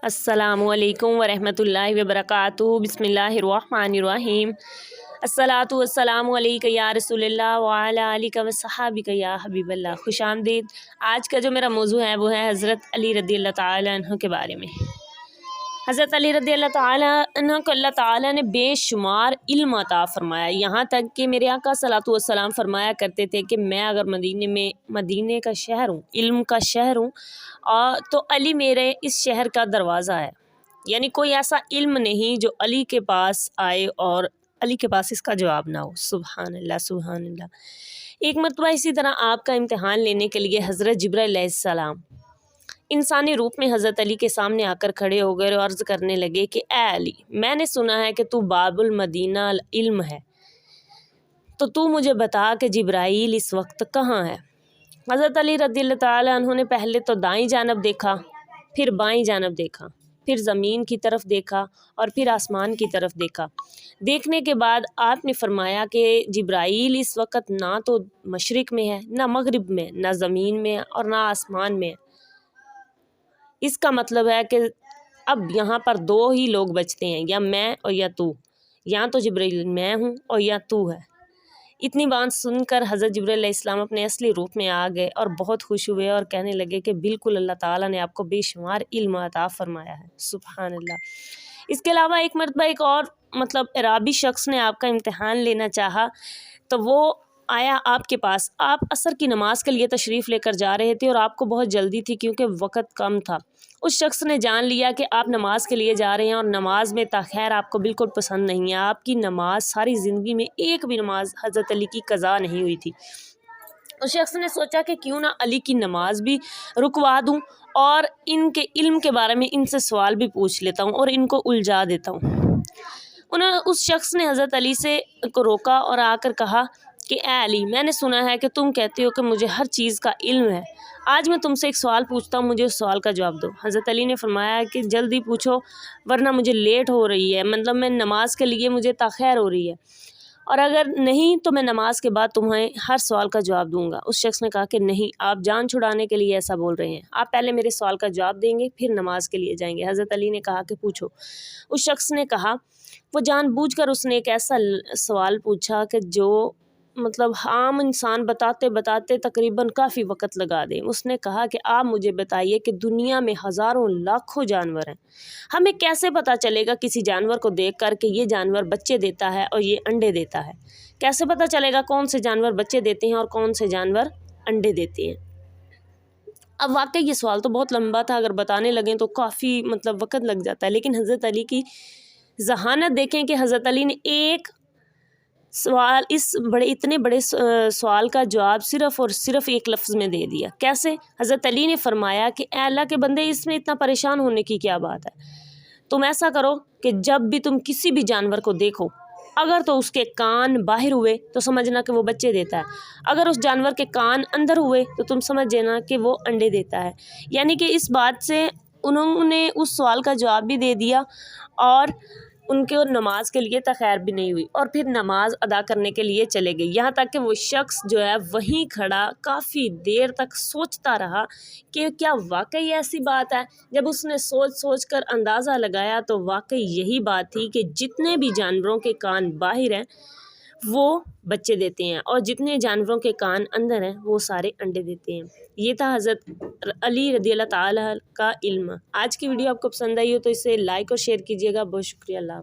अस्सलामु अलैकुम वरहमतुल्लाहि वबरकातुहू। बिस्मिल्लाहिर्रहमानिर्रहीम। अस्सलातु वस्सलामु अलैका या रसूलल्लाह व अला आलिका व सहाबिका या हबीबल्लाह। खुश आमदीद। आज का जो मेरा मौजू है वो है हज़रत अली रज़ियल्लाहु ताला अन्हु के बारे में। हज़रत अली रज़ियल्लाहु ताला अन्हु को अल्लाह ताला ने बेशुमार इल्म अता फरमाया। यहाँ तक कि मेरे आका सल्लल्लाहु अलैहि वसल्लम फरमाया करते थे कि मैं अगर मदीने का शहर हूँ, इल्म का शहर हूँ, तो अली मेरे इस शहर का दरवाज़ा है। यानी कोई ऐसा इल्म नहीं जो अली के पास आए और अली के पास इसका जवाब ना हो। सुभान अल्लाह, सुभान अल्लाह। एक मरतबा इसी तरह आपका इम्तिहान लेने के लिए हज़रत जिब्राइल अलैहिस्सलाम इंसानी रूप में हज़रत अली के सामने आकर खड़े हो गए और अर्ज़ करने लगे कि ए अली, मैंने सुना है कि तू बाबुल मदीना इल्म है, तो तू मुझे बता कि जिब्राइल इस वक्त कहाँ है। हज़रत अली रज़ियल्लाहु ताला अन्हु ने पहले तो दाईं जानब देखा, फिर बाईं जानब देखा, फिर ज़मीन की तरफ देखा और फिर आसमान की तरफ देखा। देखने के बाद आपने फरमाया कि जिब्राइल इस वक्त ना तो मशरिक़ में है, ना मगरिब में, ना ज़मीन में और ना आसमान में। इसका मतलब है कि अब यहाँ पर दो ही लोग बचते हैं, या मैं और या तू। या तो जिब्राइल मैं हूँ और या तू है। इतनी बात सुनकर हज़रत जिब्राइल अलैहिस्सलाम अपने असली रूप में आ गए और बहुत खुश हुए और कहने लगे कि बिल्कुल अल्लाह ताला ने आपको बेशुमार इल्म अता फरमाया है। सुभान अल्लाह। इसके अलावा एक मरतबा एक और अराबी शख्स ने आपका इम्तिहान लेना चाहा, तो वो आया आपके पास। आप असर की नमाज़ के लिए तशरीफ़ लेकर जा रहे थे और आपको बहुत जल्दी थी क्योंकि वक़्त कम था। उस शख्स ने जान लिया कि आप नमाज़ के लिए जा रहे हैं और नमाज में ताख़ीर आपको बिल्कुल पसंद नहीं है। आपकी नमाज सारी ज़िंदगी में एक भी नमाज हज़रत अली की क़ज़ा नहीं हुई थी। उस शख्स ने सोचा कि क्यों ना अली की नमाज भी रुकवा दूं और इनके इल्म के बारे में इनसे सवाल भी पूछ लेता हूं और इनको उलझा देता हूं। उस शख्स ने हज़रत अली को रोका और आकर कहा कि ए अली, मैंने सुना है कि तुम कहते हो कि मुझे हर चीज़ का इल्म है। आज मैं तुमसे एक सवाल पूछता हूँ, मुझे उस सवाल का जवाब दो। हज़रत अली ने फरमाया कि जल्दी पूछो वरना मुझे लेट हो रही है, मतलब मैं नमाज के लिए मुझे ताख़ीर हो रही है, और अगर नहीं तो मैं नमाज के बाद तुम्हें हर सवाल का जवाब दूंगा। उस शख्स ने कहा कि नहीं, आप जान छुड़ाने के लिए ऐसा बोल रहे हैं। आप पहले मेरे सवाल का जवाब देंगे फिर नमाज के लिए जाएंगे। हज़रत अली ने कहा कि पूछो। उस शख्स ने कहा, वो जानबूझकर उसने एक ऐसा सवाल पूछा कि जो आम इंसान बताते बताते तकरीबन काफ़ी वक़्त लगा दें। उसने कहा कि आप मुझे बताइए कि दुनिया में हज़ारों लाखों जानवर हैं, हमें कैसे पता चलेगा किसी जानवर को देख कर कि ये जानवर बच्चे देता है और ये अंडे देता है? कैसे पता चलेगा कौन से जानवर बच्चे देते हैं और कौन से जानवर अंडे देते हैं? अब वाकई ये सवाल तो बहुत लंबा था, अगर बताने लगें तो काफ़ी वक़्त लग जाता है। लेकिन हज़रत अली की ज़हानत देखें कि हज़रत अली ने एक सवाल, इतने बड़े सवाल का जवाब सिर्फ़ और सिर्फ़ एक लफ्ज़ में दे दिया। कैसे? हज़रत अली ने फरमाया कि ए अल्लाह के बंदे, इसमें इतना परेशान होने की क्या बात है? तुम ऐसा करो कि जब भी तुम किसी भी जानवर को देखो, अगर तो उसके कान बाहर हुए तो समझना कि वो बच्चे देता है, अगर उस जानवर के कान अंदर हुए तो तुम समझ लेना कि वो अंडे देता है। यानी कि इस बात से उन्होंने उस सवाल का जवाब भी दे दिया और उनके नमाज के लिए ताख़ीर भी नहीं हुई और फिर नमाज अदा करने के लिए चले गए। यहाँ तक कि वो शख्स जो है वहीं खड़ा काफ़ी देर तक सोचता रहा कि क्या वाकई ऐसी बात है। जब उसने सोच कर अंदाज़ा लगाया तो वाकई यही बात थी कि जितने भी जानवरों के कान बाहर हैं वो बच्चे देते हैं और जितने जानवरों के कान अंदर हैं वो सारे अंडे देते हैं। ये था हज़रत अली रज़ियल्लाहु ताला का इल्म। आज की वीडियो आपको पसंद आई हो तो इसे लाइक और शेयर कीजिएगा। बहुत शुक्रिया। अल्लाह।